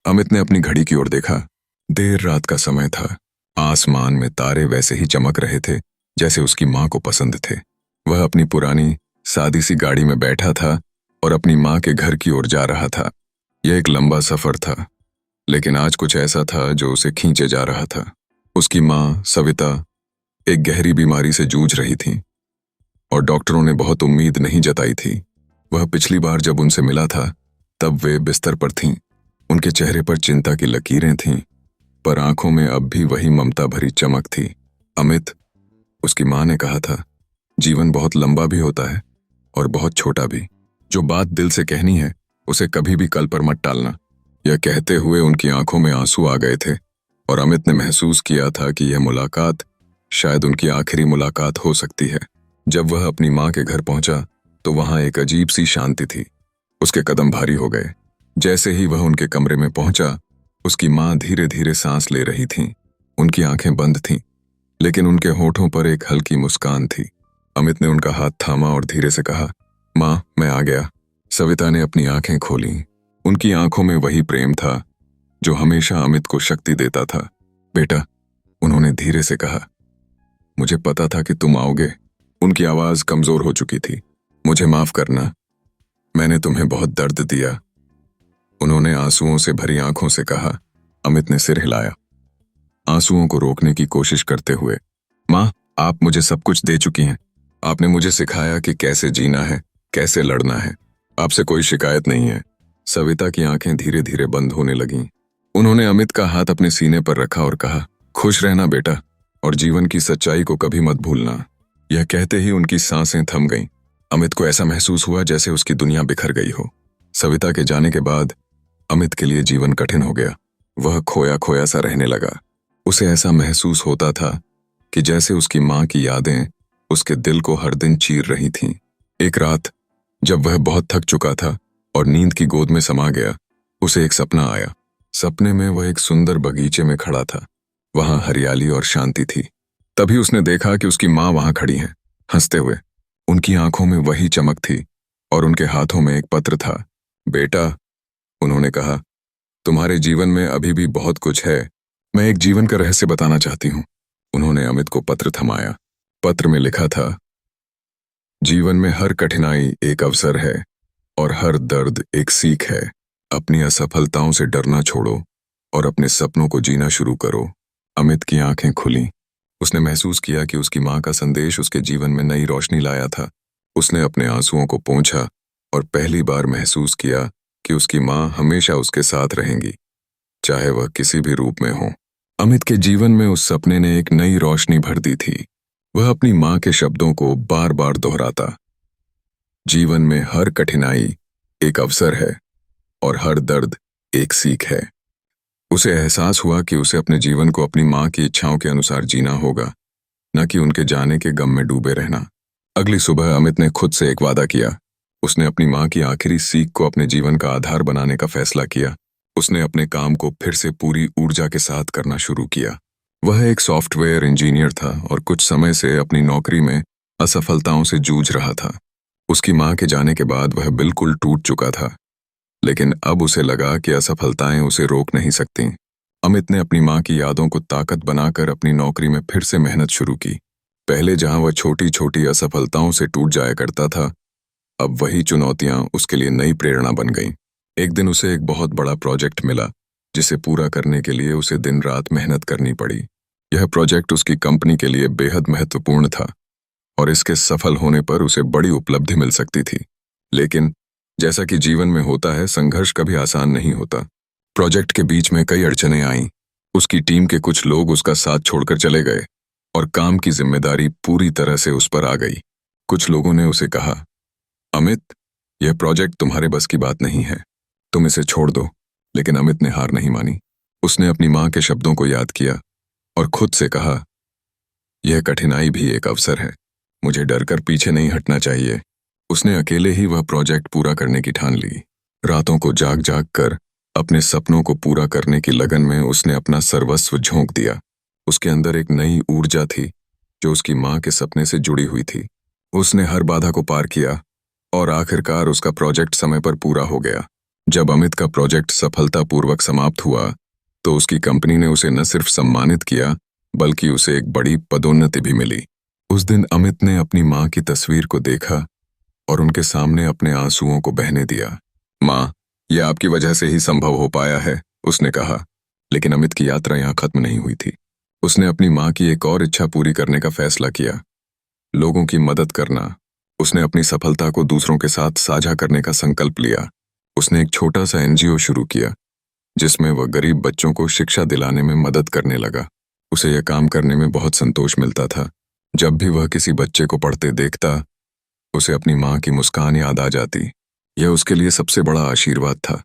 अमित ने अपनी घड़ी की ओर देखा। देर रात का समय था। आसमान में तारे वैसे ही चमक रहे थे जैसे उसकी माँ को पसंद थे। वह अपनी पुरानी सादी सी गाड़ी में बैठा था और अपनी माँ के घर की ओर जा रहा था। यह एक लंबा सफर था, लेकिन आज कुछ ऐसा था जो उसे खींचे जा रहा था। उसकी माँ सविता एक गहरी बीमारी से जूझ रही थी और डॉक्टरों ने बहुत उम्मीद नहीं जताई थी। वह पिछली बार जब उनसे मिला था तब वे बिस्तर पर थीं। उनके चेहरे पर चिंता की लकीरें थीं, पर आंखों में अब भी वही ममता भरी चमक थी। अमित, उसकी माँ ने कहा था, जीवन बहुत लंबा भी होता है और बहुत छोटा भी। जो बात दिल से कहनी है उसे कभी भी कल पर मत टालना। यह कहते हुए उनकी आंखों में आंसू आ गए थे और अमित ने महसूस किया था कि यह मुलाकात शायद उनकी आखिरी मुलाकात हो सकती है। जब वह अपनी माँ के घर पहुंचा तो वहां एक अजीब सी शांति थी। उसके कदम भारी हो गए। जैसे ही वह उनके कमरे में पहुंचा, उसकी माँ धीरे धीरे सांस ले रही थीं। उनकी आंखें बंद थीं, लेकिन उनके होठों पर एक हल्की मुस्कान थी। अमित ने उनका हाथ थामा और धीरे से कहा, माँ, मैं आ गया। सविता ने अपनी आंखें खोलीं। उनकी आंखों में वही प्रेम था जो हमेशा अमित को शक्ति देता था। बेटा, उन्होंने धीरे से कहा, मुझे पता था कि तुम आओगे। उनकी आवाज कमजोर हो चुकी थी। मुझे माफ करना, मैंने तुम्हें बहुत दर्द दिया, उन्होंने आंसुओं से भरी आंखों से कहा। अमित ने सिर हिलाया, आंसुओं को रोकने की कोशिश करते हुए। माँ, आप मुझे सब कुछ दे चुकी हैं। आपने मुझे सिखाया कि कैसे जीना है, कैसे लड़ना है। आपसे कोई शिकायत नहीं है। सविता की आंखें धीरे धीरे बंद होने लगीं। उन्होंने अमित का हाथ अपने सीने पर रखा और कहा, खुश रहना बेटा, और जीवन की सच्चाई को कभी मत भूलना। यह कहते ही उनकी सांसें थम गईं। अमित को ऐसा महसूस हुआ जैसे उसकी दुनिया बिखर गई हो। सविता के जाने के बाद अमित के लिए जीवन कठिन हो गया। वह खोया खोया सा रहने लगा। उसे ऐसा महसूस होता था कि जैसे उसकी माँ की यादें उसके दिल को हर दिन चीर रही थीं। एक रात जब वह बहुत थक चुका था और नींद की गोद में समा गया, उसे एक सपना आया। सपने में वह एक सुंदर बगीचे में खड़ा था। वहां हरियाली और शांति थी। तभी उसने देखा कि उसकी माँ वहां खड़ी हैं, हंसते हुए। उनकी आंखों में वही चमक थी और उनके हाथों में एक पत्र था। बेटा, उन्होंने कहा, तुम्हारे जीवन में अभी भी बहुत कुछ है। मैं एक जीवन का रहस्य बताना चाहती हूँ। उन्होंने अमित को पत्र थमाया। पत्र में लिखा था, जीवन में हर कठिनाई एक अवसर है और हर दर्द एक सीख है। अपनी असफलताओं से डरना छोड़ो और अपने सपनों को जीना शुरू करो। अमित की आंखें खुलीं। उसने महसूस किया कि उसकी माँ का संदेश उसके जीवन में नई रोशनी लाया था। उसने अपने आंसुओं को पोंछा और पहली बार महसूस किया कि उसकी माँ हमेशा उसके साथ रहेंगी, चाहे वह किसी भी रूप में हो। अमित के जीवन में उस सपने ने एक नई रोशनी भर दी थी। वह अपनी माँ के शब्दों को बार बार दोहराता, जीवन में हर कठिनाई एक अवसर है और हर दर्द एक सीख है। उसे एहसास हुआ कि उसे अपने जीवन को अपनी माँ की इच्छाओं के अनुसार जीना होगा, न कि उनके जाने के गम में डूबे रहना। अगली सुबह अमित ने खुद से एक वादा किया। उसने अपनी माँ की आखिरी सीख को अपने जीवन का आधार बनाने का फैसला किया। उसने अपने काम को फिर से पूरी ऊर्जा के साथ करना शुरू किया। वह एक सॉफ्टवेयर इंजीनियर था और कुछ समय से अपनी नौकरी में असफलताओं से जूझ रहा था। उसकी माँ के जाने के बाद वह बिल्कुल टूट चुका था, लेकिन अब उसे लगा कि असफलताएं उसे रोक नहीं सकतीं। अमित ने अपनी माँ की यादों को ताकत बनाकर अपनी नौकरी में फिर से मेहनत शुरू की। पहले जहां वह छोटी छोटी असफलताओं से टूट जाया करता था, अब वही चुनौतियां उसके लिए नई प्रेरणा बन गईं। एक दिन उसे एक बहुत बड़ा प्रोजेक्ट मिला, जिसे पूरा करने के लिए उसे दिन रात मेहनत करनी पड़ी। यह प्रोजेक्ट उसकी कंपनी के लिए बेहद महत्वपूर्ण था और इसके सफल होने पर उसे बड़ी उपलब्धि मिल सकती थी। लेकिन जैसा कि जीवन में होता है, संघर्ष कभी आसान नहीं होता। प्रोजेक्ट के बीच में कई अड़चनें आईं। उसकी टीम के कुछ लोग उसका साथ छोड़कर चले गए और काम की जिम्मेदारी पूरी तरह से उस पर आ गई। कुछ लोगों ने उसे कहा, अमित, यह प्रोजेक्ट तुम्हारे बस की बात नहीं है, तुम इसे छोड़ दो। लेकिन अमित ने हार नहीं मानी। उसने अपनी माँ के शब्दों को याद किया और खुद से कहा, यह कठिनाई भी एक अवसर है, मुझे डरकर पीछे नहीं हटना चाहिए। उसने अकेले ही वह प्रोजेक्ट पूरा करने की ठान ली। रातों को जाग जाग कर अपने सपनों को पूरा करने की लगन में उसने अपना सर्वस्व झोंक दिया। उसके अंदर एक नई ऊर्जा थी जो उसकी माँ के सपने से जुड़ी हुई थी। उसने हर बाधा को पार किया और आखिरकार उसका प्रोजेक्ट समय पर पूरा हो गया। जब अमित का प्रोजेक्ट सफलतापूर्वक समाप्त हुआ तो उसकी कंपनी ने उसे न सिर्फ सम्मानित किया बल्कि उसे एक बड़ी पदोन्नति भी मिली। उस दिन अमित ने अपनी माँ की तस्वीर को देखा और उनके सामने अपने आंसुओं को बहने दिया। माँ, यह आपकी वजह से ही संभव हो पाया है, उसने कहा। लेकिन अमित की यात्रा यहाँ खत्म नहीं हुई थी। उसने अपनी माँ की एक और इच्छा पूरी करने का फैसला किया, लोगों की मदद करना। उसने अपनी सफलता को दूसरों के साथ साझा करने का संकल्प लिया। उसने एक छोटा सा एनजीओ शुरू किया जिसमें वह गरीब बच्चों को शिक्षा दिलाने में मदद करने लगा। उसे यह काम करने में बहुत संतोष मिलता था। जब भी वह किसी बच्चे को पढ़ते देखता, उसे अपनी माँ की मुस्कान याद आ जाती। यह उसके लिए सबसे बड़ा आशीर्वाद था।